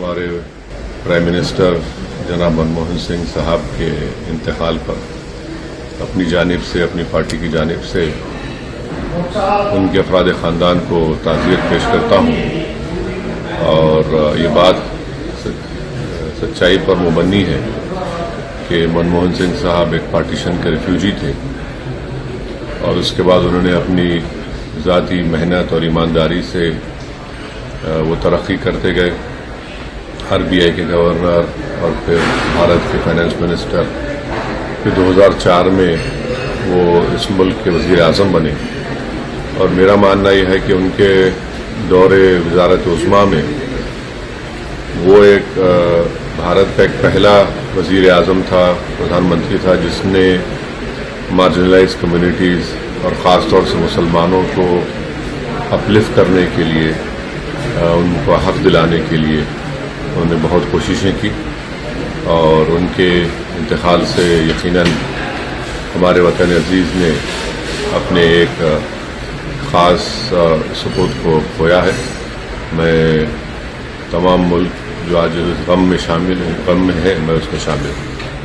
ہمارے prime minister جناب منموہن سنگھ صاحب کے انتقال پر اپنی جانب سے، اپنی پارٹی کی جانب سے ان کے افراد خاندان کو تعزیت پیش کرتا ہوں، اور یہ بات سچائی پر مبنی ہے کہ منموہن سنگھ صاحب ایک پارٹیشن کے ریفیوجی تھے، اور اس کے بعد انہوں نے اپنی ذاتی محنت اور ایمانداری سے وہ ترقی کرتے گئے، آر بی آئی کے گورنر اور پھر بھارت کے فائنانس منسٹر، پھر 2004 میں وہ اس ملک کے وزیر اعظم بنے، اور میرا ماننا یہ ہے کہ ان کے دور وزارت عظمیٰ میں وہ ایک بھارت کا ایک پہلا وزیر اعظم تھا، پردھان منتری تھا، جس نے مارجنلائز کمیونٹیز اور خاص طور سے مسلمانوں کو اپلفٹ کرنے کے لیے، ان کو حق دلانے کے لیے انہوں نے بہت کوششیں کی، اور ان کے انتقال سے یقیناً ہمارے وطن عزیز نے اپنے ایک خاص سپوت کو کھویا ہے۔ میں تمام ملک جو آج غم میں شامل ہیں، غم میں ہے، میں اس میں شامل ہوں۔